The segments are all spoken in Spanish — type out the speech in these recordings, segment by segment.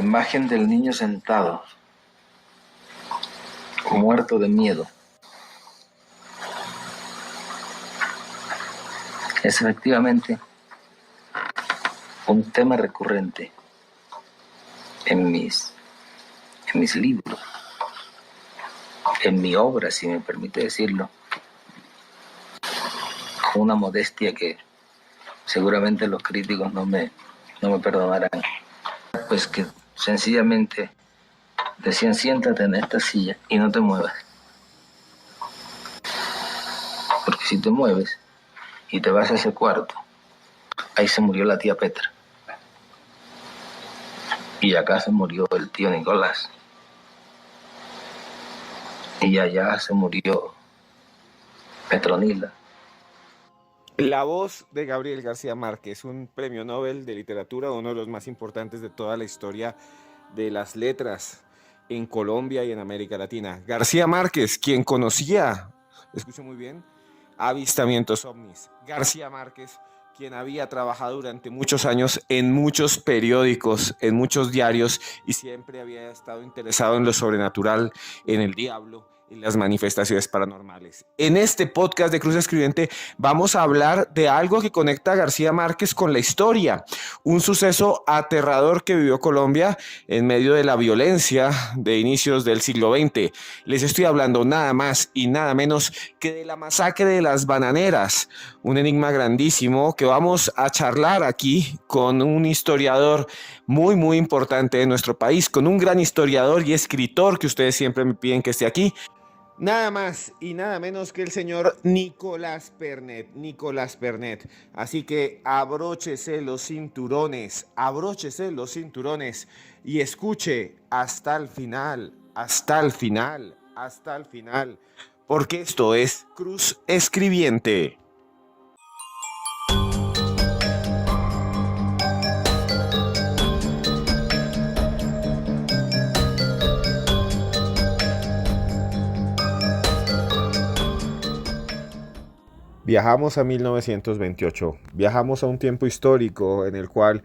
imagen del niño sentado, muerto de miedo, es efectivamente un tema recurrente en mis libros, en mi obra, si me permite decirlo, con una modestia que seguramente los críticos no me perdonarán. Pues que sencillamente decían: siéntate en esta silla y no te muevas, porque si te mueves y te vas a ese cuarto, ahí se murió la tía Petra y acá se murió el tío Nicolás y allá se murió Petronila. La voz de Gabriel García Márquez, un premio Nobel de literatura, uno de los más importantes de toda la historia de las letras en Colombia y en América Latina. García Márquez, quien conocía, escucho muy bien, avistamientos ovnis. García Márquez, quien había trabajado durante muchos años en muchos periódicos, en muchos diarios, y siempre había estado interesado en lo sobrenatural, en el diablo, en las manifestaciones paranormales. En este podcast de Cruz Escribiente vamos a hablar de algo que conecta a García Márquez con la historia, un suceso aterrador que vivió Colombia en medio de la violencia de inicios del siglo XX. Les estoy hablando nada más y nada menos que de la masacre de las bananeras, un enigma grandísimo que vamos a charlar aquí con un historiador muy importante de nuestro país, con un gran historiador y escritor que ustedes siempre me piden que esté aquí. Nada más y nada menos que el señor Nicolás Pernet. Así que abróchese los cinturones y escuche hasta el final, porque esto es Cruz Escribiente. Viajamos a 1928, viajamos a un tiempo histórico en el cual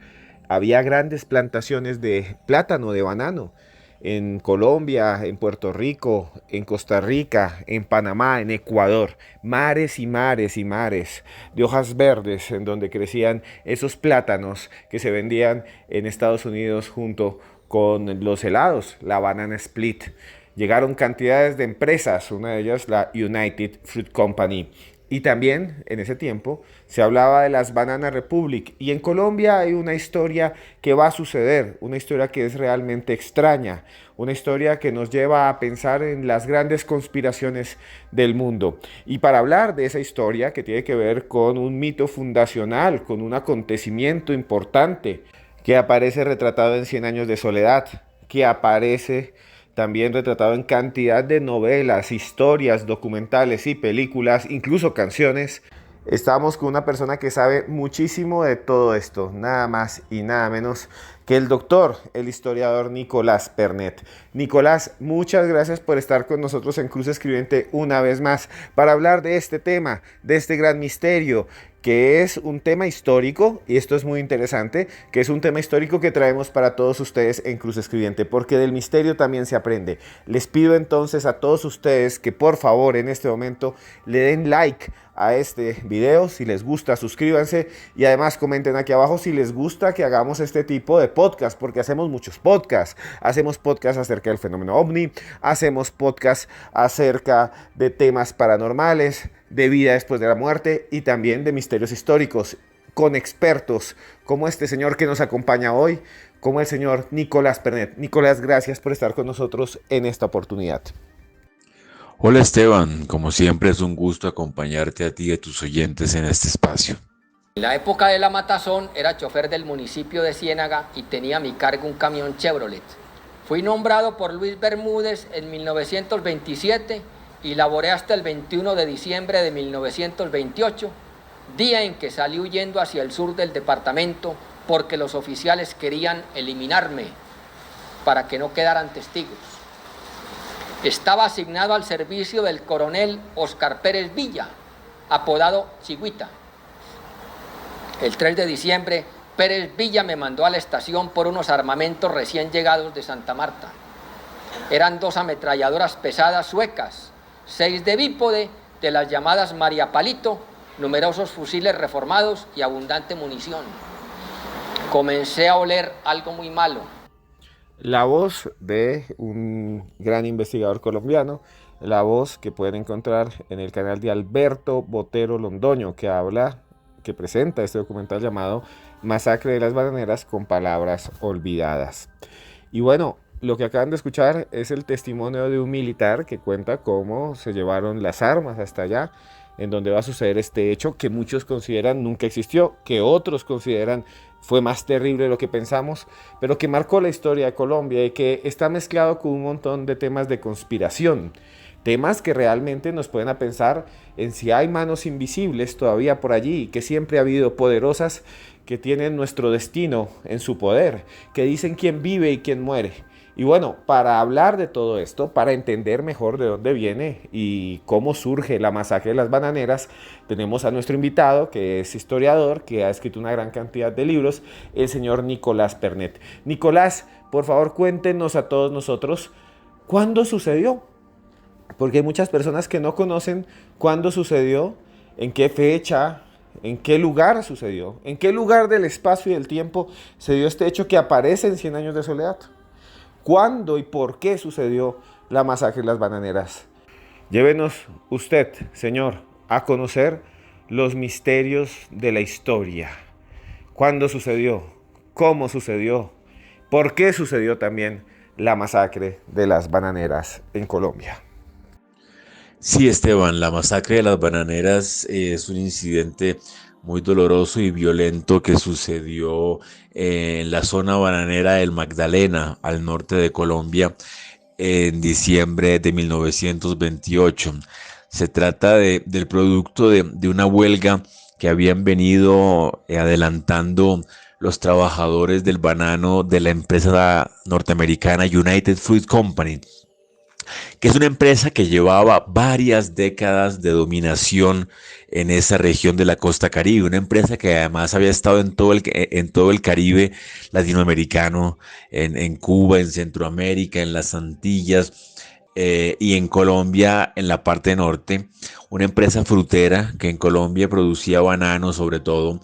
había grandes plantaciones de plátano, de banano, en Colombia, en Puerto Rico, en Costa Rica, en Panamá, en Ecuador, mares y mares y mares de hojas verdes en donde crecían esos plátanos que se vendían en Estados Unidos junto con los helados, la Banana Split. Llegaron cantidades de empresas, una de ellas la United Fruit Company. Y también en ese tiempo se hablaba de las Banana Republic. Y en Colombia hay una historia que va a suceder, una historia que es realmente extraña, una historia que nos lleva a pensar en las grandes conspiraciones del mundo. Y para hablar de esa historia que tiene que ver con un mito fundacional, con un acontecimiento importante que aparece retratado en 100 años de soledad, que aparece también retratado en cantidad de novelas, historias, documentales y películas, incluso canciones. Estamos con una persona que sabe muchísimo de todo esto, nada más y nada menos que el doctor, el historiador Nicolás Pernet. Nicolás, muchas gracias por estar con nosotros en Cruz Escribiente una vez más para hablar de este tema, de este gran misterio, que es un tema histórico, y esto es muy interesante, que es un tema histórico que traemos para todos ustedes en Cruz Escribiente, porque del misterio también se aprende. Les pido entonces a todos ustedes que por favor en este momento le den like a este video, si les gusta suscríbanse y además comenten aquí abajo si les gusta que hagamos este tipo de podcast, porque hacemos muchos podcasts, hacemos podcasts acerca del fenómeno ovni, hacemos podcasts acerca de temas paranormales, de vida después de la muerte y también de misterios históricos con expertos como este señor que nos acompaña hoy, como el señor Nicolás Pernet. Nicolás, gracias por estar con nosotros en esta oportunidad. Hola Esteban, como siempre es un gusto acompañarte a ti y a tus oyentes en este espacio. En la época de la matazón era chofer del municipio de Ciénaga y tenía a mi cargo un camión Chevrolet. Fui nombrado por Luis Bermúdez en 1927 y laboré hasta el 21 de diciembre de 1928, día en que salí huyendo hacia el sur del departamento porque los oficiales querían eliminarme para que no quedaran testigos. Estaba asignado al servicio del coronel Oscar Pérez Villa, apodado Chigüita. El 3 de diciembre Pérez Villa me mandó a la estación por unos armamentos recién llegados de Santa Marta. Eran 2 ametralladoras pesadas suecas, 6 de bípode, de las llamadas María Palito, numerosos fusiles reformados y abundante munición. Comencé a oler algo muy malo. La voz de un gran investigador colombiano, la voz que pueden encontrar en el canal de Alberto Botero Londoño, que presenta este documental llamado Masacre de las Bananeras con palabras olvidadas. Y bueno, lo que acaban de escuchar es el testimonio de un militar que cuenta cómo se llevaron las armas hasta allá, en donde va a suceder este hecho que muchos consideran nunca existió, que otros consideran fue más terrible de lo que pensamos, pero que marcó la historia de Colombia y que está mezclado con un montón de temas de conspiración, temas que realmente nos pueden a pensar en si hay manos invisibles todavía por allí, que siempre ha habido poderosas que tienen nuestro destino en su poder, que dicen quién vive y quién muere. Y bueno, para hablar de todo esto, para entender mejor de dónde viene y cómo surge la masacre de las bananeras, tenemos a nuestro invitado, que es historiador, que ha escrito una gran cantidad de libros, el señor Nicolás Pernet. Nicolás, por favor, cuéntenos a todos nosotros, ¿cuándo sucedió? Porque hay muchas personas que no conocen cuándo sucedió, en qué fecha, en qué lugar sucedió, en qué lugar del espacio y del tiempo se dio este hecho que aparece en 100 años de soledad. ¿Cuándo y por qué sucedió la masacre de las bananeras? Llévenos usted, señor, a conocer los misterios de la historia. ¿Cuándo sucedió? ¿Cómo sucedió? ¿Por qué sucedió también la masacre de las bananeras en Colombia? Sí, Esteban, la masacre de las bananeras es un incidente muy doloroso y violento que sucedió en la zona bananera del Magdalena, al norte de Colombia, en diciembre de 1928. Se trata del producto de una huelga que habían venido adelantando los trabajadores del banano de la empresa norteamericana United Fruit Company, que es una empresa que llevaba varias décadas de dominación en esa región de la costa Caribe, una empresa que además había estado en todo el Caribe latinoamericano, en Cuba, en Centroamérica, en las Antillas y en Colombia, en la parte norte, una empresa frutera que en Colombia producía banano sobre todo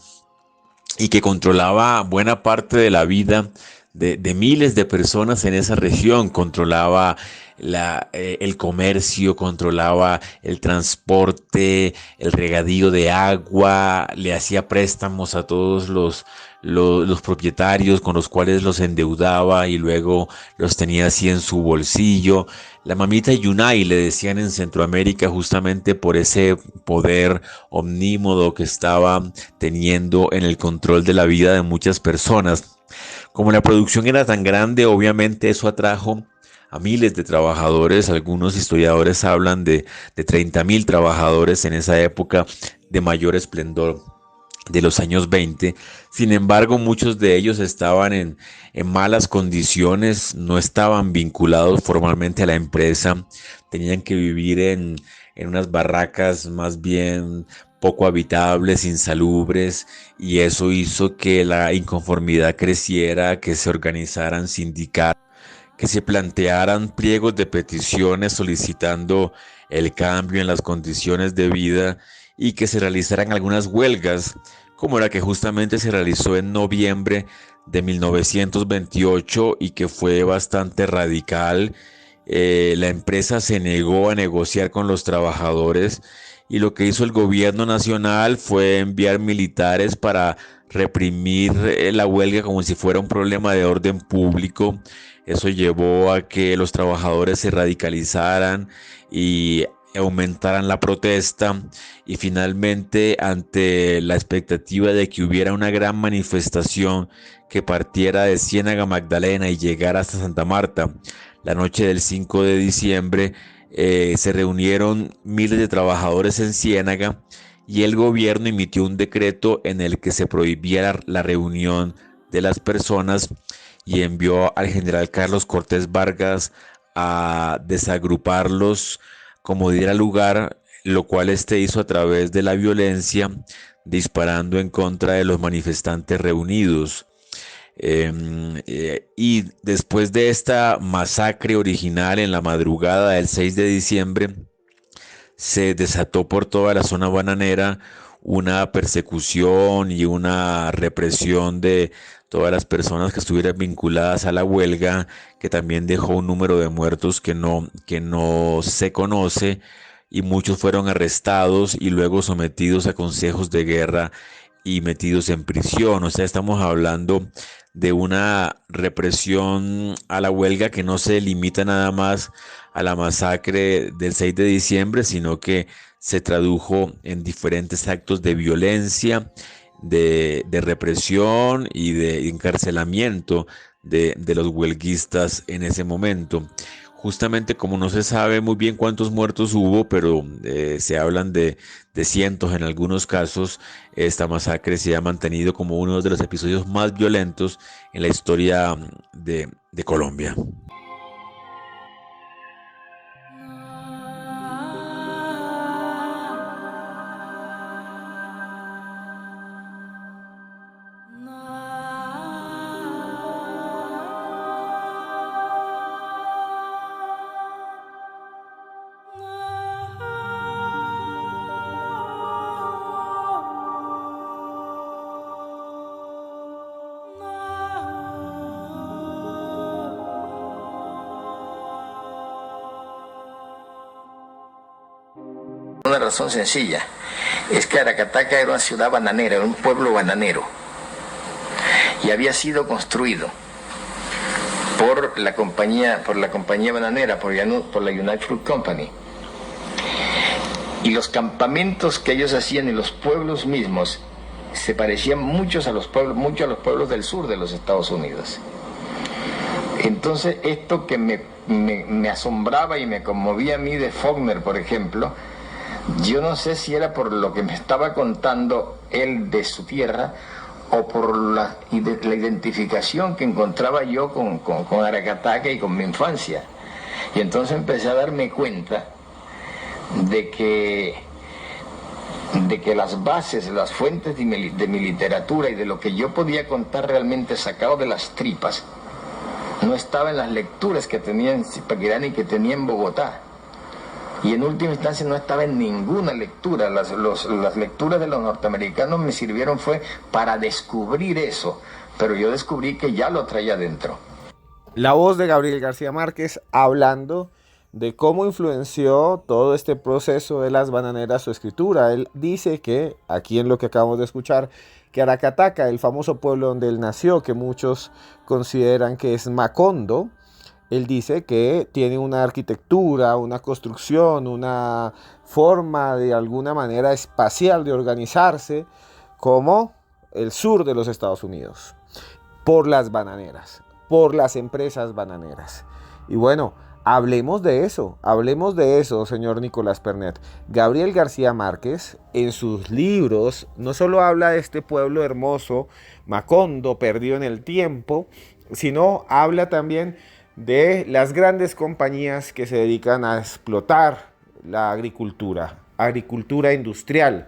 y que controlaba buena parte de la vida de miles de personas en esa región, controlaba el comercio, controlaba el transporte, el regadío de agua, le hacía préstamos a todos los propietarios con los cuales los endeudaba y luego los tenía así en su bolsillo. La mamita Yunay le decían en Centroamérica justamente por ese poder omnímodo que estaba teniendo en el control de la vida de muchas personas. Como la producción era tan grande, obviamente eso atrajo a miles de trabajadores. Algunos historiadores hablan de 30.000 trabajadores en esa época de mayor esplendor de los años 20. Sin embargo, muchos de ellos estaban en malas condiciones, no estaban vinculados formalmente a la empresa, tenían que vivir en unas barracas más bien poco habitables, insalubres, y eso hizo que la inconformidad creciera, que se organizaran sindicatos, que se plantearan pliegos de peticiones solicitando el cambio en las condiciones de vida y que se realizaran algunas huelgas, como la que justamente se realizó en noviembre de 1928 y que fue bastante radical. La empresa se negó a negociar con los trabajadores y lo que hizo el gobierno nacional fue enviar militares para reprimir la huelga como si fuera un problema de orden público. Eso llevó a que los trabajadores se radicalizaran y aumentaran la protesta, y finalmente, ante la expectativa de que hubiera una gran manifestación que partiera de Ciénaga Magdalena y llegara hasta Santa Marta, la noche del 5 de diciembre se reunieron miles de trabajadores en Ciénaga y el gobierno emitió un decreto en el que se prohibiera la reunión de las personas y envió al general Carlos Cortés Vargas a desagruparlos como diera lugar, lo cual hizo a través de la violencia, disparando en contra de los manifestantes reunidos. Y después de esta masacre original en la madrugada del 6 de diciembre, se desató por toda la zona bananera una persecución y una represión de todas las personas que estuvieran vinculadas a la huelga, que también dejó un número de muertos que no se conoce, y muchos fueron arrestados y luego sometidos a consejos de guerra y metidos en prisión. O sea, estamos hablando de una represión a la huelga que no se limita nada más a la masacre del 6 de diciembre, sino que se tradujo en diferentes actos de violencia, de represión y de encarcelamiento de los huelguistas en ese momento. Justamente como no se sabe muy bien cuántos muertos hubo, pero se hablan de cientos en algunos casos, esta masacre se ha mantenido como uno de los episodios más violentos en la historia de Colombia. Una razón sencilla, es que Aracataca era una ciudad bananera, era un pueblo bananero, y había sido construido por la compañía bananera, por la United Fruit Company. Y los campamentos que ellos hacían en los pueblos mismos se parecían mucho a los pueblos del sur de los Estados Unidos. Entonces, esto que me asombraba y me conmovía a mí de Faulkner, por ejemplo, yo no sé si era por lo que me estaba contando él de su tierra o por la identificación que encontraba yo con Aracataca y con mi infancia. Y entonces empecé a darme cuenta de que las bases, las fuentes de mi literatura y de lo que yo podía contar realmente sacado de las tripas, no estaba en las lecturas que tenía en Zipaquirá ni que tenía en Bogotá. Y en última instancia no estaba en ninguna lectura. Las lecturas de los norteamericanos me sirvieron fue para descubrir eso, pero yo descubrí que ya lo traía dentro. La voz de Gabriel García Márquez hablando de cómo influenció todo este proceso de las bananeras su escritura. Él dice que, aquí en lo que acabamos de escuchar, que Aracataca, el famoso pueblo donde él nació, que muchos consideran que es Macondo, él dice que tiene una arquitectura, una construcción, una forma de alguna manera espacial de organizarse como el sur de los Estados Unidos, por las bananeras, por las empresas bananeras. Y bueno, hablemos de eso, señor Nicolás Pernet. Gabriel García Márquez, en sus libros, no solo habla de este pueblo hermoso, Macondo, perdido en el tiempo, sino habla también de las grandes compañías que se dedican a explotar la agricultura industrial,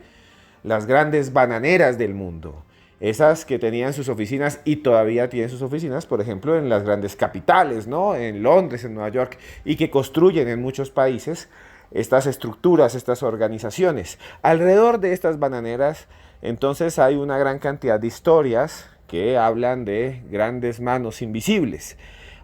las grandes bananeras del mundo, esas que tenían sus oficinas y todavía tienen sus oficinas, por ejemplo, en las grandes capitales, ¿no? En Londres, en Nueva York, y que construyen en muchos países estas estructuras, estas organizaciones. Alrededor de estas bananeras, entonces, hay una gran cantidad de historias que hablan de grandes manos invisibles.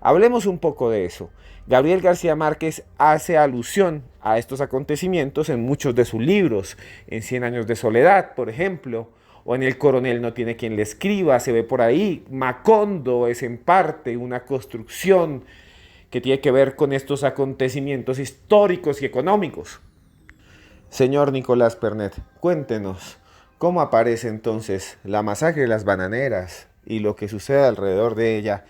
Hablemos un poco de eso. Gabriel García Márquez hace alusión a estos acontecimientos en muchos de sus libros, en 100 años de soledad, por ejemplo, o en El coronel no tiene quien le escriba, se ve por ahí. Macondo es en parte una construcción que tiene que ver con estos acontecimientos históricos y económicos. Señor Nicolás Pernet, cuéntenos, ¿cómo aparece entonces la masacre de las bananeras y lo que sucede alrededor de ella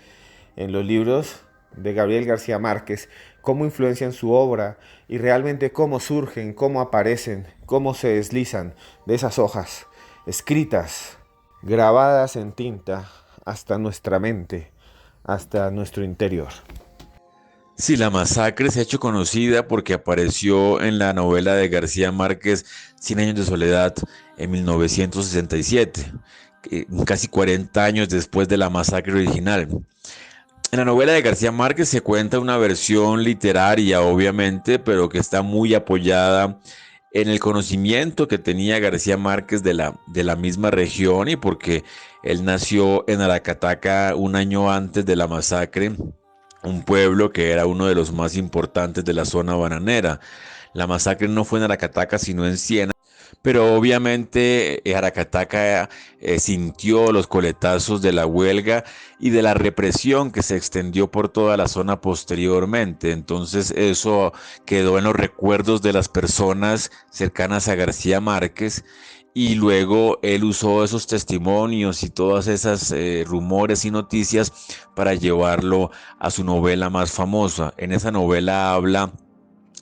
en los libros de Gabriel García Márquez, cómo influencian su obra y realmente cómo surgen, cómo aparecen, cómo se deslizan de esas hojas escritas, grabadas en tinta hasta nuestra mente, hasta nuestro interior? Sí, la masacre se ha hecho conocida porque apareció en la novela de García Márquez, Cien años de soledad, en 1967, casi 40 años después de la masacre original. En la novela de García Márquez se cuenta una versión literaria, obviamente, pero que está muy apoyada en el conocimiento que tenía García Márquez de la misma región y porque él nació en Aracataca un año antes de la masacre, un pueblo que era uno de los más importantes de la zona bananera. La masacre no fue en Aracataca, sino en Siena. Pero obviamente Aracataca sintió los coletazos de la huelga y de la represión que se extendió por toda la zona posteriormente. Entonces eso quedó en los recuerdos de las personas cercanas a García Márquez y luego él usó esos testimonios y todas esas rumores y noticias para llevarlo a su novela más famosa. En esa novela habla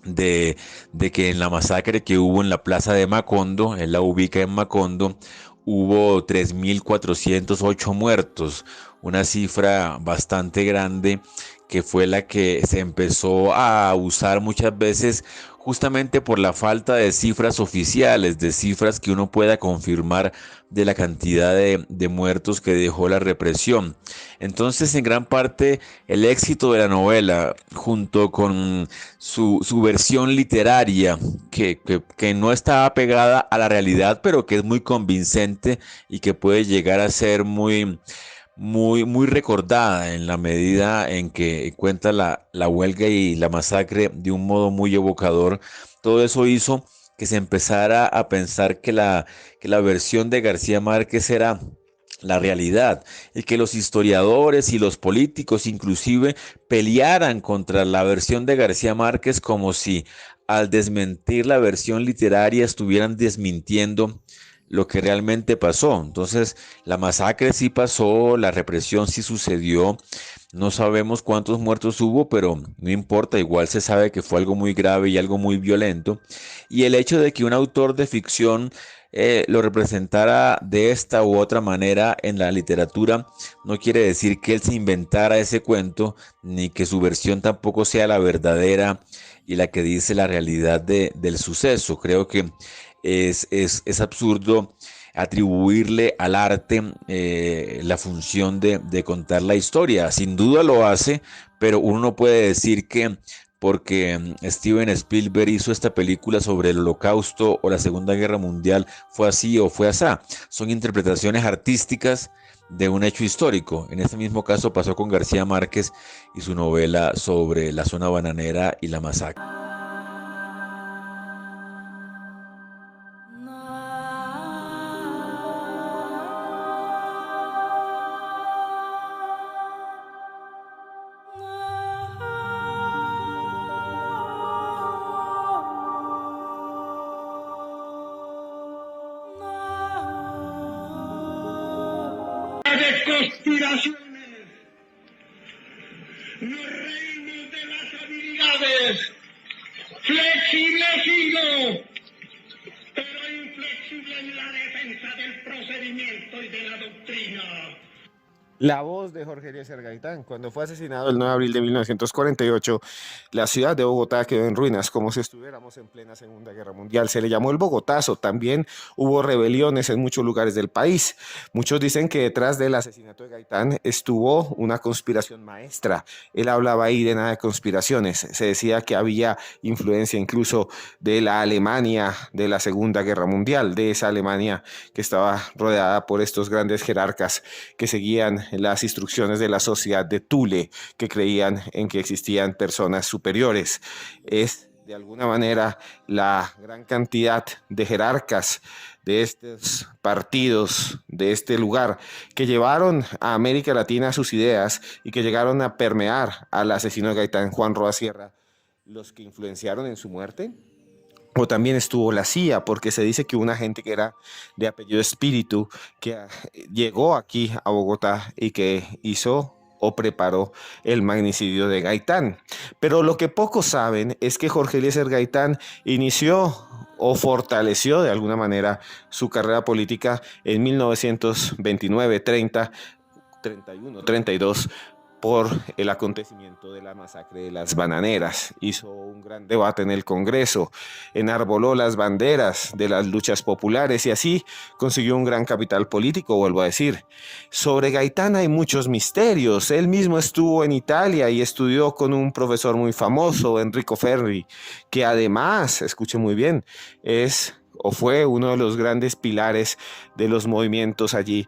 de, de que en la masacre que hubo en la plaza de Macondo, él la ubica en Macondo, hubo 3.408 muertos, una cifra bastante grande que fue la que se empezó a usar muchas veces justamente por la falta de cifras oficiales, de cifras que uno pueda confirmar de la cantidad de muertos que dejó la represión. Entonces, en gran parte, el éxito de la novela, junto con su versión literaria, que no está apegada a la realidad, pero que es muy convincente y que puede llegar a ser muy recordada en la medida en que cuenta la huelga y la masacre de un modo muy evocador. Todo eso hizo que se empezara a pensar que la versión de García Márquez era la realidad y que los historiadores y los políticos inclusive pelearan contra la versión de García Márquez como si al desmentir la versión literaria estuvieran desmintiendo lo que realmente pasó. Entonces, la masacre sí pasó, la represión sí sucedió. No sabemos cuántos muertos hubo, pero no importa, igual se sabe que fue algo muy grave y algo muy violento. Y el hecho de que un autor de ficción lo representara de esta u otra manera en la literatura no quiere decir que él se inventara ese cuento, ni que su versión tampoco sea la verdadera y la que dice la realidad del suceso. Creo que es absurdo atribuirle al arte la función de contar la historia. Sin duda lo hace, pero uno no puede decir que porque Steven Spielberg hizo esta película sobre el Holocausto o la Segunda Guerra Mundial fue así o fue así. Son interpretaciones artísticas de un hecho histórico. En este mismo caso pasó con García Márquez y su novela sobre la zona bananera y la masacre. De conspiraciones, los reinos de las habilidades, flexible sigo, pero inflexible en la defensa del procedimiento y de la doctrina. La voz de Jorge Eliezer Gaitán. Cuando fue asesinado el 9 de abril de 1948, la ciudad de Bogotá quedó en ruinas, como si estuviéramos en plena Segunda Guerra Mundial. Se le llamó el Bogotazo. También hubo rebeliones en muchos lugares del país. Muchos dicen que detrás del asesinato de Gaitán estuvo una conspiración maestra. Él hablaba ahí de nada de conspiraciones. Se decía que había influencia incluso de la Alemania de la Segunda Guerra Mundial, de esa Alemania que estaba rodeada por estos grandes jerarcas que seguían las instrucciones de la sociedad de Thule, que creían en que existían personas superiores. Es de alguna manera la gran cantidad de jerarcas de estos partidos, de este lugar, que llevaron a América Latina sus ideas y que llegaron a permear al asesino de Gaitán, Juan Roa Sierra, los que influenciaron en su muerte. O también estuvo la CIA, porque se dice que una gente que era de apellido Espíritu, que llegó aquí a Bogotá y que hizo o preparó el magnicidio de Gaitán. Pero lo que pocos saben es que Jorge Eliezer Gaitán inició o fortaleció de alguna manera su carrera política en 1929, 30, 31, 32, por el acontecimiento de la masacre de las bananeras. Hizo un gran debate en el Congreso, enarboló las banderas de las luchas populares y así consiguió un gran capital político, vuelvo a decir. Sobre Gaitán hay muchos misterios. Él mismo estuvo en Italia y estudió con un profesor muy famoso, Enrico Ferri, que además, escuche muy bien, es o fue uno de los grandes pilares de los movimientos allí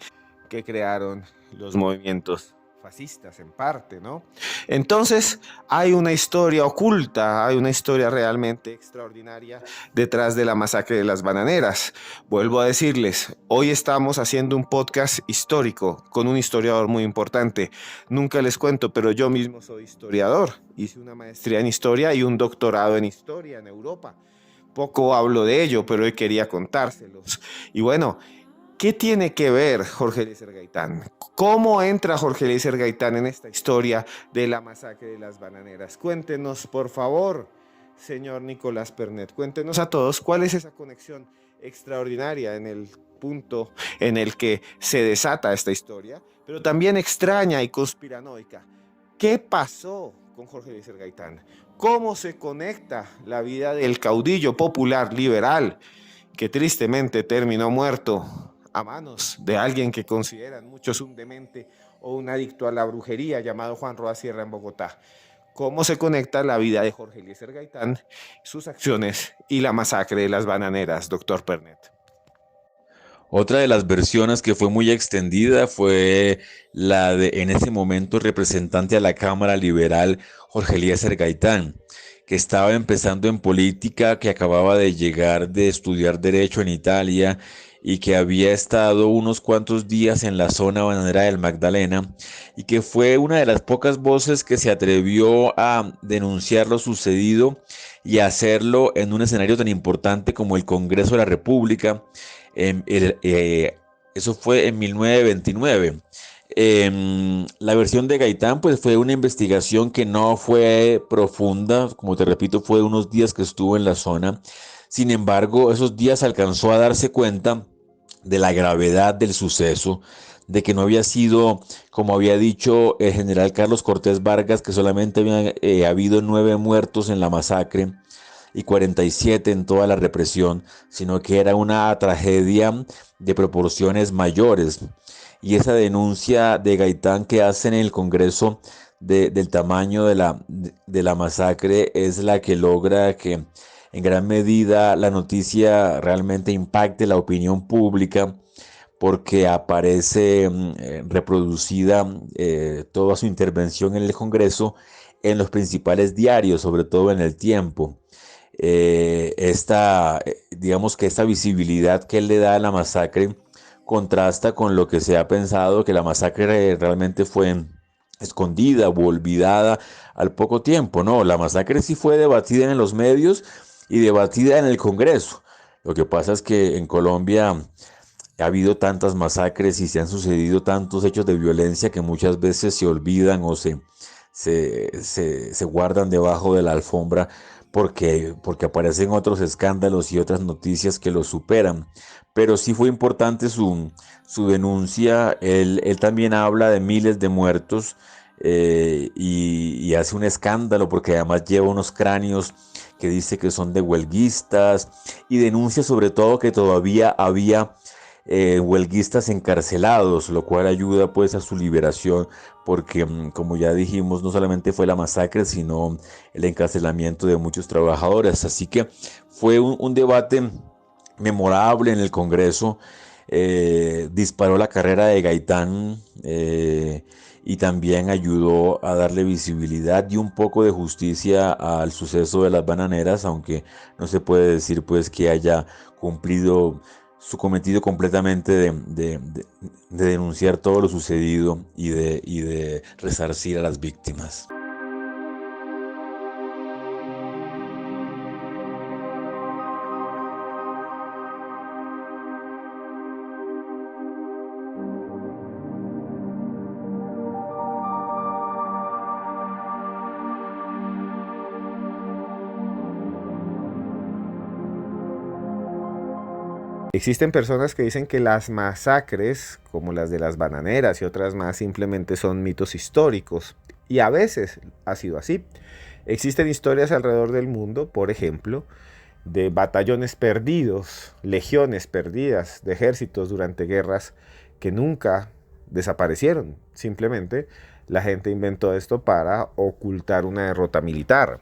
que crearon los movimientos fascistas en parte, ¿no? Entonces hay una historia oculta, hay una historia realmente extraordinaria detrás de la masacre de las bananeras. Vuelvo a decirles, hoy estamos haciendo un podcast histórico con un historiador muy importante. Nunca les cuento, pero yo mismo soy historiador. Hice una maestría en historia y un doctorado en historia en Europa. Poco hablo de ello, pero hoy quería contárselos. Y bueno, ¿qué tiene que ver Jorge Eliezer Gaitán? ¿Cómo entra Jorge Eliezer Gaitán en esta historia de la masacre de las bananeras? Cuéntenos, por favor, señor Nicolás Pernet. Cuéntenos a todos cuál es esa conexión extraordinaria en el punto en el que se desata esta historia, pero también extraña y conspiranoica. ¿Qué pasó con Jorge Eliezer Gaitán? ¿Cómo se conecta la vida del caudillo popular liberal que tristemente terminó muerto a manos de alguien que consideran muchos un demente o un adicto a la brujería llamado Juan Roa Sierra en Bogotá? ¿Cómo se conecta la vida de Jorge Eliezer Gaitán, sus acciones y la masacre de las bananeras, doctor Pernet? Otra de las versiones que fue muy extendida fue la de, en ese momento, representante a la Cámara Liberal, Jorge Eliezer Gaitán, que estaba empezando en política, que acababa de llegar de estudiar Derecho en Italia y que había estado unos cuantos días en la zona bananera del Magdalena y que fue una de las pocas voces que se atrevió a denunciar lo sucedido y a hacerlo en un escenario tan importante como el Congreso de la República. Eso fue en 1929. La versión de Gaitán pues fue una investigación que no fue profunda, como te repito, fue unos días que estuvo en la zona. Sin embargo, esos días alcanzó a darse cuenta de la gravedad del suceso, de que no había sido, como había dicho el general Carlos Cortés Vargas, que solamente había habido 9 muertos en la masacre y 47 en toda la represión, sino que era una tragedia de proporciones mayores. Y esa denuncia de Gaitán que hace en el Congreso del tamaño de la masacre es la que logra que en gran medida la noticia realmente impacte la opinión pública, porque aparece reproducida toda su intervención en el Congreso en los principales diarios, sobre todo en El Tiempo. Digamos que esta visibilidad que él le da a la masacre contrasta con lo que se ha pensado que la masacre realmente fue escondida o olvidada al poco tiempo. No, la masacre sí fue debatida en los medios y debatida en el Congreso. Lo que pasa es que en Colombia ha habido tantas masacres y se han sucedido tantos hechos de violencia que muchas veces se olvidan o se guardan debajo de la alfombra porque aparecen otros escándalos y otras noticias que los superan. Pero sí fue importante su denuncia. Él también habla de miles de muertos y hace un escándalo porque además lleva unos cráneos que dice que son de huelguistas y denuncia sobre todo que todavía había huelguistas encarcelados, lo cual ayuda pues a su liberación, porque como ya dijimos, no solamente fue la masacre, sino el encarcelamiento de muchos trabajadores. Así que fue un debate memorable en el Congreso. Disparó la carrera de Gaitán y también ayudó a darle visibilidad y un poco de justicia al suceso de las bananeras, aunque no se puede decir pues que haya cumplido su cometido completamente de denunciar todo lo sucedido y de resarcir a las víctimas. Existen personas que dicen que las masacres, como las de las bananeras y otras más, simplemente son mitos históricos. Y a veces ha sido así. Existen historias alrededor del mundo, por ejemplo, de batallones perdidos, legiones perdidas de ejércitos durante guerras que nunca desaparecieron. Simplemente la gente inventó esto para ocultar una derrota militar.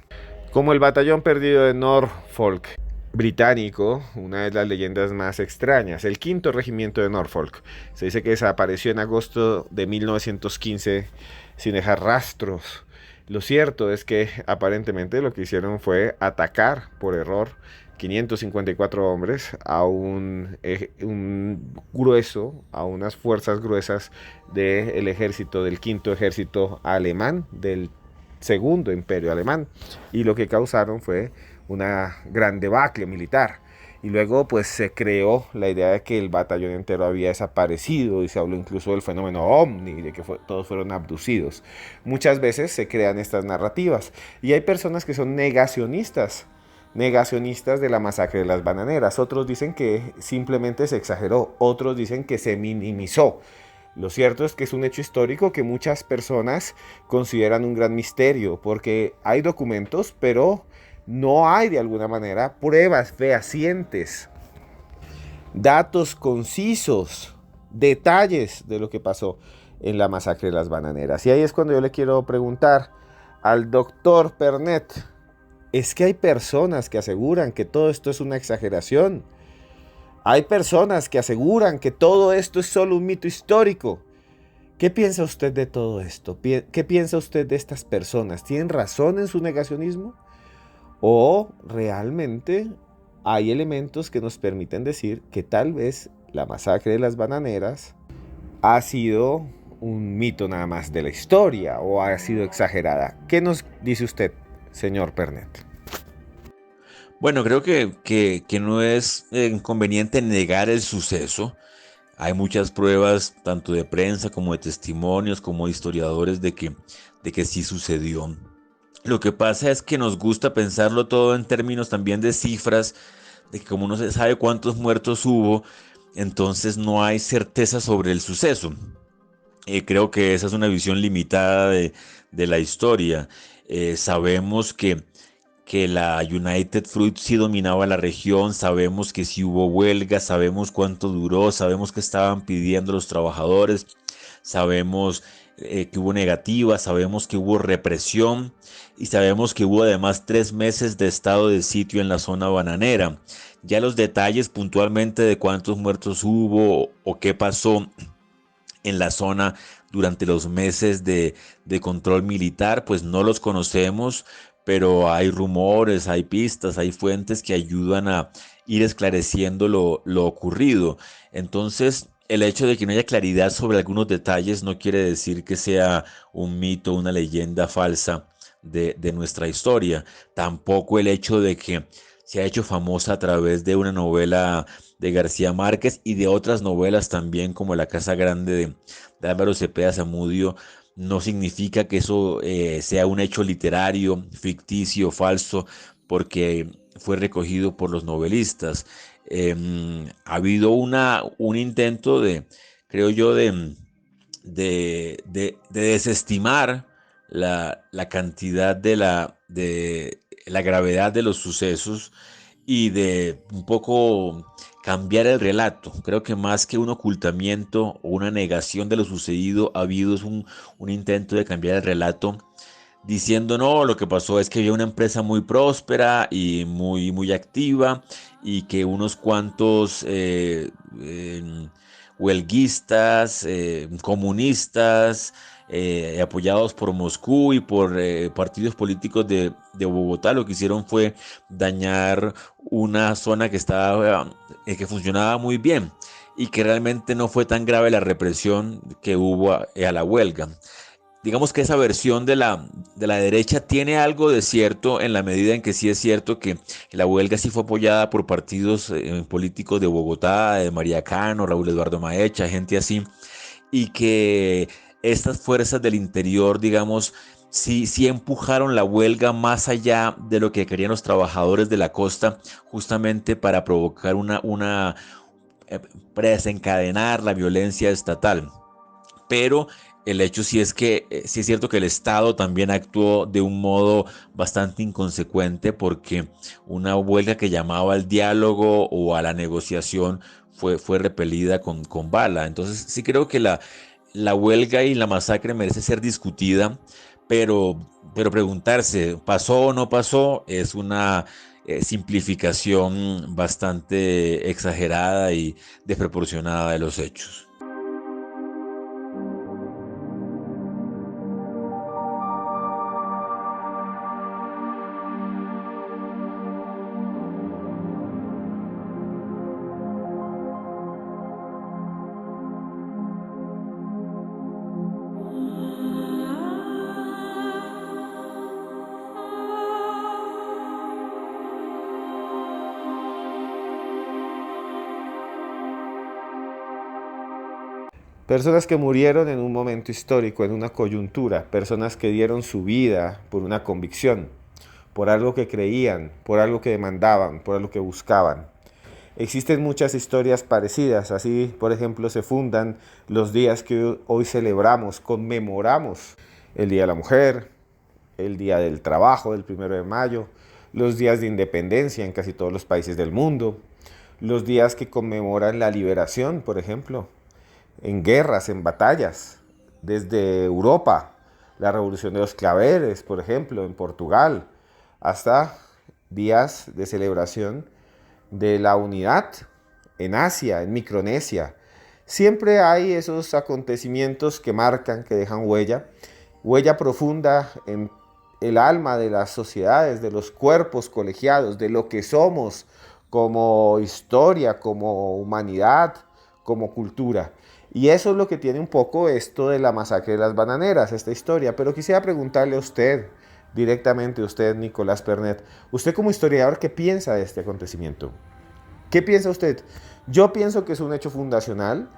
Como el batallón perdido de Norfolk británico, una de las leyendas más extrañas, el quinto regimiento de Norfolk. Se dice que desapareció en agosto de 1915 sin dejar rastros. Lo cierto es que aparentemente lo que hicieron fue atacar por error 554 hombres a un grueso, a unas fuerzas gruesas del ejército, del quinto ejército alemán, del segundo imperio alemán, y lo que causaron fue una gran debacle militar. Y luego pues se creó la idea de que el batallón entero había desaparecido y se habló incluso del fenómeno ovni, de que todos fueron abducidos. Muchas veces se crean estas narrativas y hay personas que son negacionistas de la masacre de las bananeras. Otros dicen que simplemente se exageró, otros dicen que se minimizó. Lo cierto es que es un hecho histórico que muchas personas consideran un gran misterio, porque hay documentos, pero no hay de alguna manera pruebas fehacientes, datos concisos, detalles de lo que pasó en la masacre de las bananeras. Y ahí es cuando yo le quiero preguntar al doctor Pernet, ¿es que hay personas que aseguran que todo esto es una exageración? Hay personas que aseguran que todo esto es solo un mito histórico. ¿Qué piensa usted de todo esto? ¿Qué piensa usted de estas personas? ¿Tienen razón en su negacionismo? ¿O realmente hay elementos que nos permiten decir que tal vez la masacre de las bananeras ha sido un mito nada más de la historia o ha sido exagerada? ¿Qué nos dice usted, señor Pernet? Bueno, creo que no es inconveniente negar el suceso. Hay muchas pruebas, tanto de prensa como de testimonios, como de historiadores, de que sí sucedió. Lo que pasa es que nos gusta pensarlo todo en términos también de cifras, de que como no se sabe cuántos muertos hubo, entonces no hay certeza sobre el suceso. Creo que esa es una visión limitada de la historia. Sabemos que la United Fruit sí dominaba la región, sabemos que sí hubo huelga, sabemos cuánto duró, sabemos que estaban pidiendo los trabajadores, sabemos que hubo negativa, sabemos que hubo represión y sabemos que hubo además 3 meses de estado de sitio en la zona bananera. Ya los detalles puntualmente de cuántos muertos hubo o qué pasó en la zona durante los meses de control militar, pues no los conocemos, pero hay rumores, hay pistas, hay fuentes que ayudan a ir esclareciendo lo ocurrido. Entonces, el hecho de que no haya claridad sobre algunos detalles no quiere decir que sea un mito, una leyenda falsa de nuestra historia. Tampoco el hecho de que se ha hecho famosa a través de una novela de García Márquez y de otras novelas también como La Casa Grande de Álvaro Cepeda Zamudio, no significa que eso sea un hecho literario, ficticio, falso, porque fue recogido por los novelistas. Ha habido un intento creo yo, de desestimar la cantidad de la gravedad de los sucesos y de un poco cambiar el relato. Creo que más que un ocultamiento o una negación de lo sucedido, ha habido un intento de cambiar el relato diciendo no, lo que pasó es que había una empresa muy próspera y muy activa y que unos cuantos huelguistas, comunistas, apoyados por Moscú y por partidos políticos de Bogotá, lo que hicieron fue dañar una zona que funcionaba muy bien y que realmente no fue tan grave la represión que hubo a la huelga. Digamos que esa versión de la derecha tiene algo de cierto en la medida en que sí es cierto que la huelga sí fue apoyada por partidos políticos de Bogotá, de María Cano, Raúl Eduardo Maecha, gente así, y que estas fuerzas del interior, digamos, sí empujaron la huelga más allá de lo que querían los trabajadores de la costa, justamente para provocar desencadenar la violencia estatal. Pero el hecho sí es cierto que el Estado también actuó de un modo bastante inconsecuente, porque una huelga que llamaba al diálogo o a la negociación fue repelida con bala. Entonces sí creo que la huelga y la masacre merece ser discutida, pero preguntarse, ¿pasó o no pasó? Es una simplificación bastante exagerada y desproporcionada de los hechos. Personas que murieron en un momento histórico, en una coyuntura, personas que dieron su vida por una convicción, por algo que creían, por algo que demandaban, por algo que buscaban. Existen muchas historias parecidas, así por ejemplo se fundan los días que hoy celebramos, conmemoramos el Día de la Mujer, el Día del Trabajo del 1 de mayo, los días de independencia en casi todos los países del mundo, los días que conmemoran la liberación, por ejemplo, en guerras, en batallas, desde Europa, la revolución de los claveles, por ejemplo, en Portugal, hasta días de celebración de la unidad en Asia, en Micronesia. Siempre hay esos acontecimientos que marcan, que dejan huella profunda en el alma de las sociedades, de los cuerpos colegiados, de lo que somos como historia, como humanidad, como cultura. Y eso es lo que tiene un poco esto de la masacre de las bananeras, esta historia. Pero quisiera preguntarle a usted, directamente a usted, Nicolás Pernet, usted como historiador, ¿qué piensa de este acontecimiento? ¿Qué piensa usted? Yo pienso que es un hecho fundacional,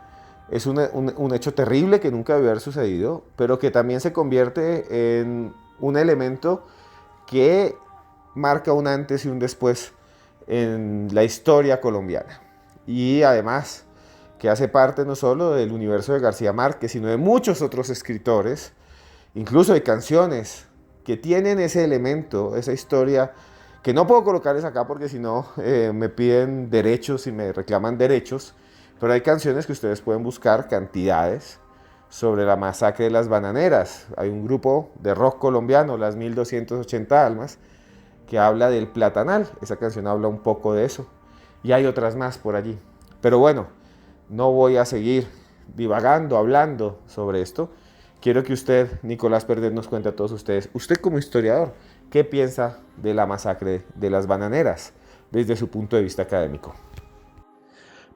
es un hecho terrible que nunca debe haber sucedido, pero que también se convierte en un elemento que marca un antes y un después en la historia colombiana. Y además que hace parte no solo del universo de García Márquez, sino de muchos otros escritores, incluso de canciones que tienen ese elemento, esa historia, que no puedo colocarles acá porque si no me piden derechos y me reclaman derechos, pero hay canciones que ustedes pueden buscar, cantidades, sobre la masacre de las bananeras. Hay un grupo de rock colombiano, las 1280 Almas, que habla del platanal. Esa canción habla un poco de eso. Y hay otras más por allí. Pero bueno, no voy a seguir divagando, hablando sobre esto. Quiero que usted, Nicolás Pernet, nos cuente a todos ustedes, usted como historiador, ¿qué piensa de la masacre de las bananeras desde su punto de vista académico?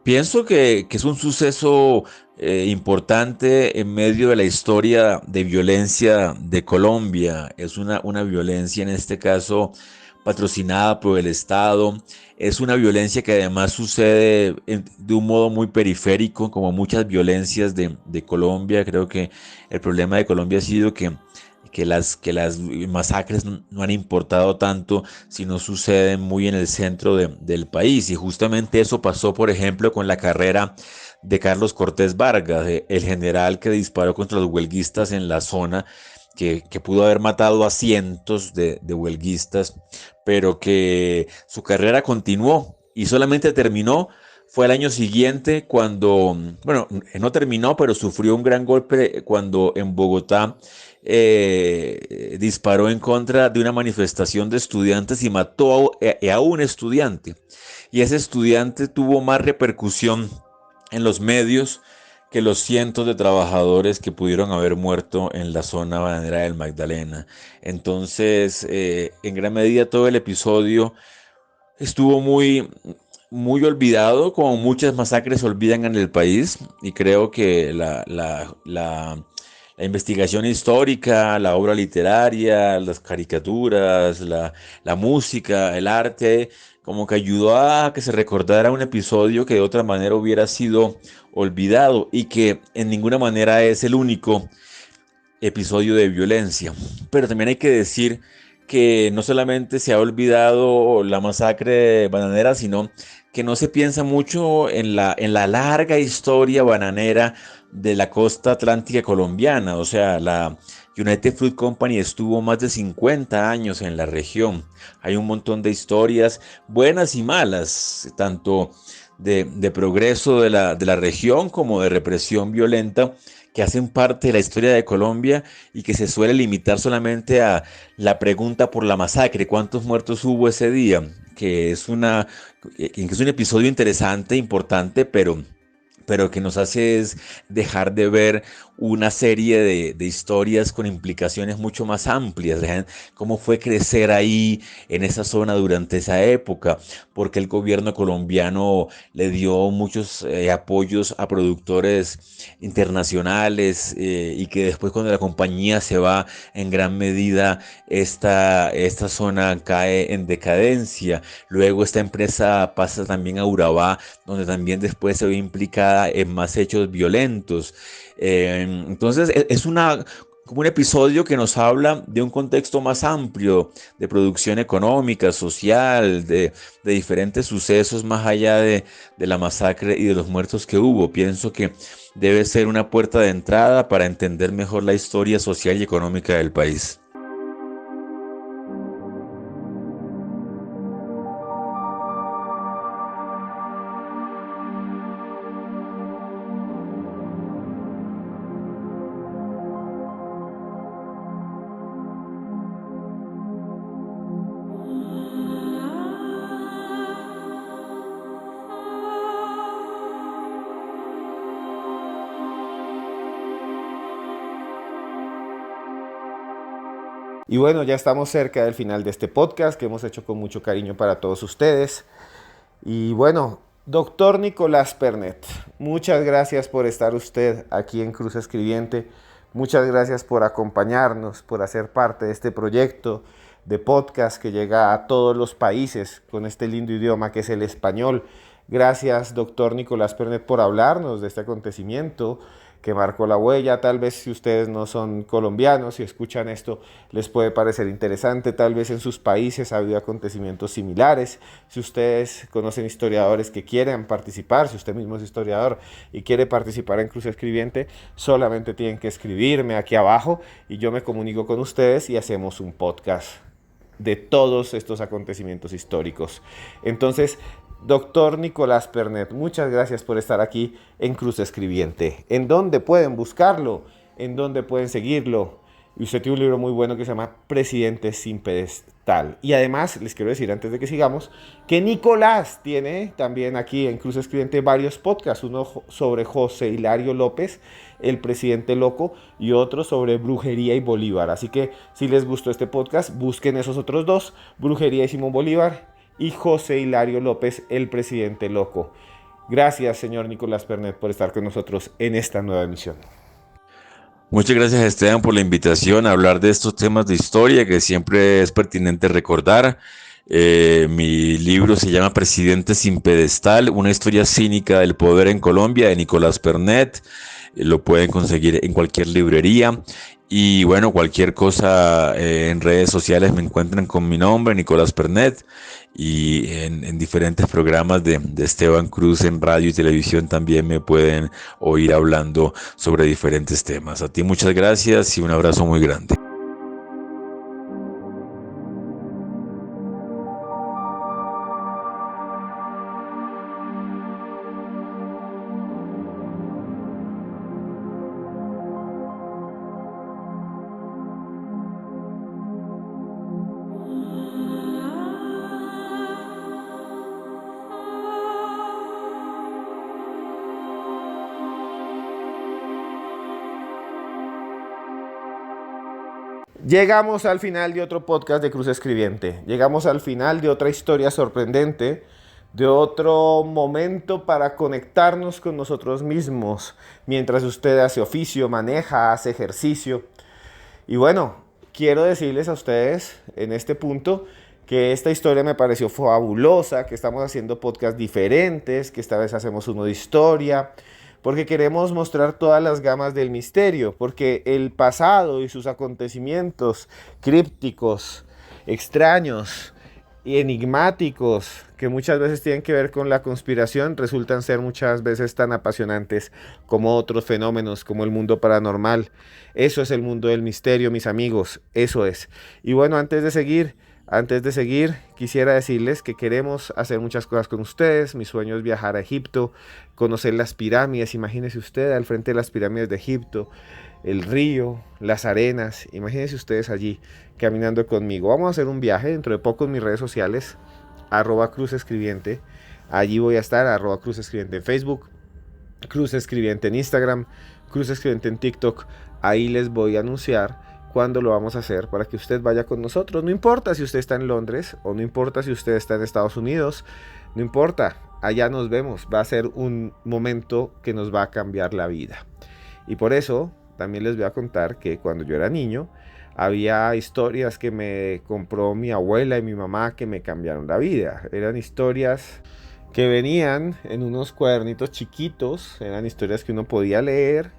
Pienso que es un suceso importante en medio de la historia de violencia de Colombia. Es una violencia, en este caso, patrocinada por el Estado. Es una violencia que además sucede de un modo muy periférico, como muchas violencias de Colombia. Creo que el problema de Colombia ha sido que las masacres no han importado tanto, sino suceden muy en el centro del país. Y justamente eso pasó, por ejemplo, con la carrera de Carlos Cortés Vargas, el general que disparó contra los huelguistas en la zona, que pudo haber matado a cientos de huelguistas, pero que su carrera continuó y solamente terminó. Fue el año siguiente cuando, bueno, no terminó, pero sufrió un gran golpe cuando en Bogotá disparó en contra de una manifestación de estudiantes y mató a un estudiante. Y ese estudiante tuvo más repercusión en los medios que los cientos de trabajadores que pudieron haber muerto en la zona bananera del Magdalena. Entonces, en gran medida todo el episodio estuvo muy olvidado, como muchas masacres se olvidan en el país, y creo que la investigación histórica, la obra literaria, las caricaturas, la música, el arte, como que ayudó a que se recordara un episodio que de otra manera hubiera sido olvidado y que en ninguna manera es el único episodio de violencia. Pero también hay que decir que no solamente se ha olvidado la masacre bananera, sino que no se piensa mucho en la larga historia bananera de la costa atlántica colombiana. O sea, la United Fruit Company estuvo más de 50 años en la región. Hay un montón de historias buenas y malas, tanto de progreso de la región como de represión violenta, que hacen parte de la historia de Colombia y que se suele limitar solamente a la pregunta por la masacre, cuántos muertos hubo ese día, que es un episodio interesante, importante, pero que nos hace es dejar de ver una serie de historias con implicaciones mucho más amplias, de cómo fue crecer ahí en esa zona durante esa época, porque el gobierno colombiano le dio muchos apoyos a productores internacionales, y que después, cuando la compañía se va, en gran medida esta zona cae en decadencia. Luego esta empresa pasa también a Urabá, donde también después se ve implicada en más hechos violentos. Entonces es como un episodio que nos habla de un contexto más amplio de producción económica, social, de diferentes sucesos más allá de la masacre y de los muertos que hubo. Pienso que debe ser una puerta de entrada para entender mejor la historia social y económica del país. Y bueno, ya estamos cerca del final de este podcast que hemos hecho con mucho cariño para todos ustedes. Y bueno, doctor Nicolás Pernet, muchas gracias por estar usted aquí en Cruz Escribiente. Muchas gracias por acompañarnos, por hacer parte de este proyecto de podcast que llega a todos los países con este lindo idioma que es el español. Gracias, doctor Nicolás Pernet, por hablarnos de este acontecimiento que marcó la huella. Tal vez, si ustedes no son colombianos y escuchan esto, les puede parecer interesante. Tal vez en sus países ha habido acontecimientos similares. Si ustedes conocen historiadores que quieren participar, si usted mismo es historiador y quiere participar en Cruz Escribiente, solamente tienen que escribirme aquí abajo y yo me comunico con ustedes y hacemos un podcast de todos estos acontecimientos históricos. Entonces, doctor Nicolás Pernet, muchas gracias por estar aquí en Cruz Escribiente. ¿En dónde pueden buscarlo? ¿En dónde pueden seguirlo? Y usted tiene un libro muy bueno que se llama Presidente sin Pedestal. Y además, les quiero decir antes de que sigamos, que Nicolás tiene también aquí en Cruz Escribiente varios podcasts. Uno sobre José Hilario López, el presidente loco, y otro sobre brujería y Bolívar. Así que si les gustó este podcast, busquen esos otros dos, Brujería y Simón Bolívar, y José Hilario López, el presidente loco. Gracias, señor Nicolás Pernet, por estar con nosotros en esta nueva emisión. Muchas gracias, Esteban, por la invitación a hablar de estos temas de historia que siempre es pertinente recordar. Mi libro se llama Presidente sin Pedestal, una historia cínica del poder en Colombia, de Nicolás Pernet. Lo pueden conseguir en cualquier librería. Y bueno, cualquier cosa en redes sociales me encuentran con mi nombre, Nicolás Pernet, y en diferentes programas de Esteban Cruz en radio y televisión también me pueden oír hablando sobre diferentes temas. A ti muchas gracias y un abrazo muy grande. Llegamos al final de otro podcast de Cruz Escribiente. Llegamos al final de otra historia sorprendente, de otro momento para conectarnos con nosotros mismos mientras usted hace oficio, maneja, hace ejercicio. Y bueno, quiero decirles a ustedes en este punto que esta historia me pareció fabulosa, que estamos haciendo podcasts diferentes, que esta vez hacemos uno de historia, porque queremos mostrar todas las gamas del misterio, porque el pasado y sus acontecimientos crípticos extraños y enigmáticos que muchas veces tienen que ver con la conspiración, resultan ser muchas veces tan apasionantes como otros fenómenos, como el mundo paranormal. Eso es el mundo del misterio, mis amigos, eso es. Y bueno, antes de seguir, quisiera decirles que queremos hacer muchas cosas con ustedes. Mi sueño es viajar a Egipto, conocer las pirámides. Imagínese usted al frente de las pirámides de Egipto, el río, las arenas. Imagínense ustedes allí caminando conmigo. Vamos a hacer un viaje dentro de poco en mis redes sociales, @cruzescribiente. Allí voy a estar, @cruzescribiente en Facebook, Cruz Escribiente en Instagram, Cruz Escribiente en TikTok. Ahí les voy a anunciar cuándo lo vamos a hacer para que usted vaya con nosotros. No importa si usted está en Londres o no importa si usted está en Estados Unidos, no importa, allá nos vemos. Va a ser un momento que nos va a cambiar la vida. Y por eso también les voy a contar que cuando yo era niño había historias que me compró mi abuela y mi mamá que me cambiaron la vida. Eran historias que venían en unos cuadernitos chiquitos, eran historias que uno podía leer,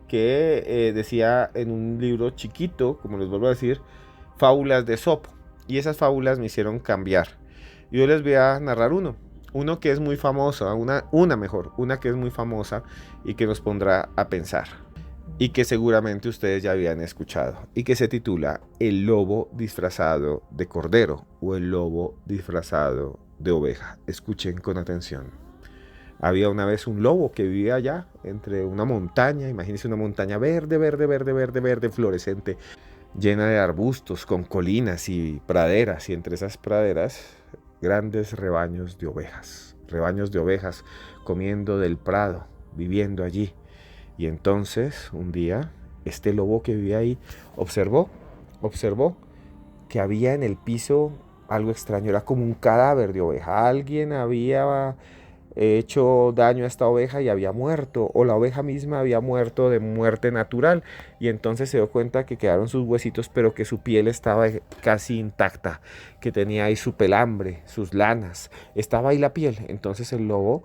que decía en un libro chiquito, como les vuelvo a decir, fábulas de Esopo. Y esas fábulas me hicieron cambiar. Yo les voy a narrar uno que es muy famoso, una que es muy famosa y que nos pondrá a pensar. Y que seguramente ustedes ya habían escuchado. Y que se titula El lobo disfrazado de cordero o el lobo disfrazado de oveja. Escuchen con atención. Había una vez un lobo que vivía allá entre una montaña, imagínense una montaña verde, fluorescente, llena de arbustos, con colinas y praderas, y entre esas praderas grandes rebaños de ovejas comiendo del prado, viviendo allí. Y entonces un día este lobo que vivía ahí observó que había en el piso algo extraño, era como un cadáver de oveja. Alguien había hecho daño a esta oveja y había muerto, o la oveja misma había muerto de muerte natural, y entonces se dio cuenta que quedaron sus huesitos, pero que su piel estaba casi intacta, que tenía ahí su pelambre, sus lanas, estaba ahí la piel. Entonces el lobo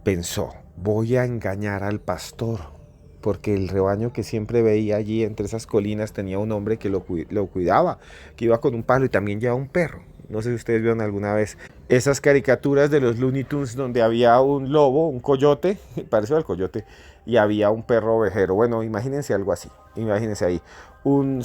pensó, voy a engañar al pastor, porque el rebaño que siempre veía allí entre esas colinas tenía un hombre que lo cuidaba, que iba con un palo y también llevaba un perro. No sé si ustedes vieron alguna vez esas caricaturas de los Looney Tunes donde había un lobo, un coyote, parecido al coyote, y había un perro ovejero. Bueno, imagínense algo así, imagínense ahí un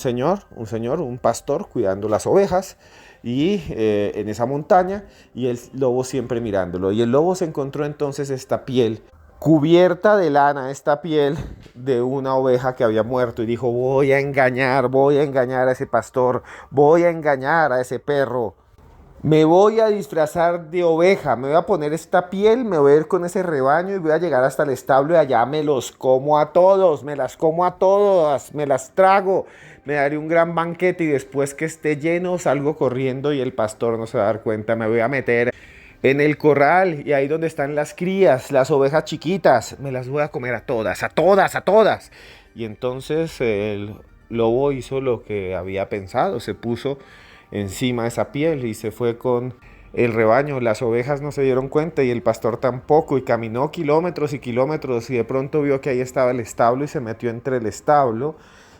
pastor cuidando las ovejas y en esa montaña, y el lobo siempre mirándolo. Y el lobo se encontró entonces esta piel cubierta de lana, esta piel de una oveja que había muerto, y dijo, voy a engañar a ese pastor, voy a engañar a ese perro. Me voy a disfrazar de oveja, me voy a poner esta piel, me voy a ir con ese rebaño y voy a llegar hasta el establo y allá me los como a todos, me las como a todas, me las trago, me daré un gran banquete y después que esté lleno salgo corriendo y el pastor no se va a dar cuenta. Me voy a meter en el corral y ahí donde están las crías, las ovejas chiquitas, me las voy a comer a todas, a todas, a todas. Y entonces el lobo hizo lo que había pensado, se puso encima de esa piel y se fue con el rebaño. Las ovejas no se dieron cuenta y el pastor tampoco, y caminó kilómetros y kilómetros y de pronto vio que ahí estaba el establo y se metió entre el establo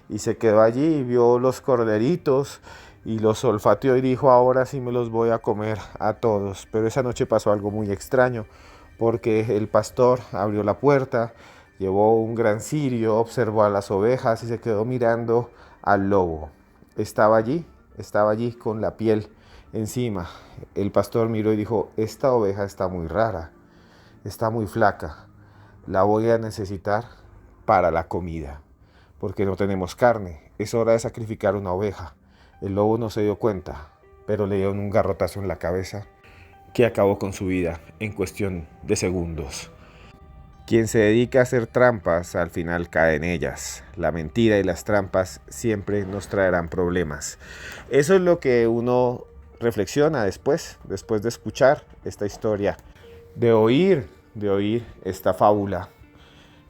y se quedó allí y vio los corderitos y los olfateó y dijo, ahora sí me los voy a comer a todos. Pero esa noche pasó algo muy extraño, porque el pastor abrió la puerta, llevó un gran cirio, observó a las ovejas y se quedó mirando al lobo. Estaba allí con la piel encima. El pastor miró y dijo, esta oveja está muy rara, está muy flaca, la voy a necesitar para la comida, porque no tenemos carne, es hora de sacrificar una oveja. El lobo no se dio cuenta, pero le dieron un garrotazo en la cabeza que acabó con su vida en cuestión de segundos. Quien se dedica a hacer trampas, al final cae en ellas. La mentira y las trampas siempre nos traerán problemas. Eso es lo que uno reflexiona después de escuchar esta historia, de oír esta fábula.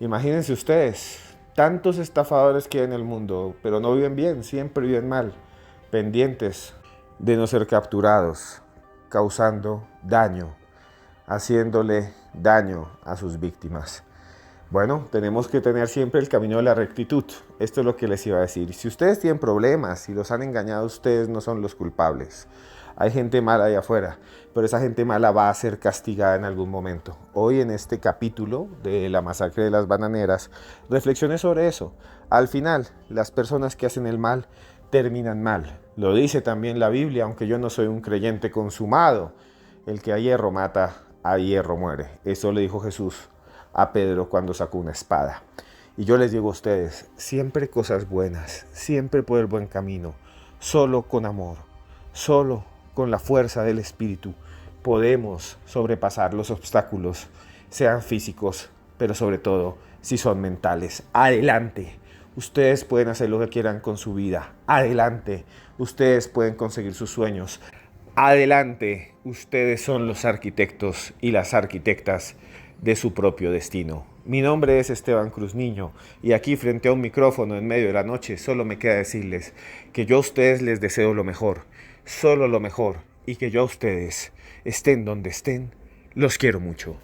Imagínense ustedes, tantos estafadores que hay en el mundo, pero no viven bien, siempre viven mal, pendientes de no ser capturados, causando daño, haciéndole daño a sus víctimas. Bueno, tenemos que tener siempre el camino de la rectitud. Esto es lo que les iba a decir. Si ustedes tienen problemas y los han engañado, ustedes no son los culpables. Hay gente mala allá afuera, pero esa gente mala va a ser castigada en algún momento. Hoy en este capítulo de la masacre de las bananeras, reflexioné sobre eso. Al final, las personas que hacen el mal terminan mal. Lo dice también la Biblia, aunque yo no soy un creyente consumado. El que a hierro mata, a hierro muere. Eso le dijo Jesús a Pedro cuando sacó una espada. Y yo les digo a ustedes, siempre cosas buenas, siempre por el buen camino, solo con amor, solo con la fuerza del Espíritu podemos sobrepasar los obstáculos, sean físicos, pero sobre todo si son mentales. Adelante, ustedes pueden hacer lo que quieran con su vida. Adelante, ustedes pueden conseguir sus sueños. Adelante, ustedes son los arquitectos y las arquitectas de su propio destino. Mi nombre es Esteban Cruz Niño y aquí frente a un micrófono en medio de la noche solo me queda decirles que yo a ustedes les deseo lo mejor, solo lo mejor, y que yo a ustedes, estén donde estén, los quiero mucho.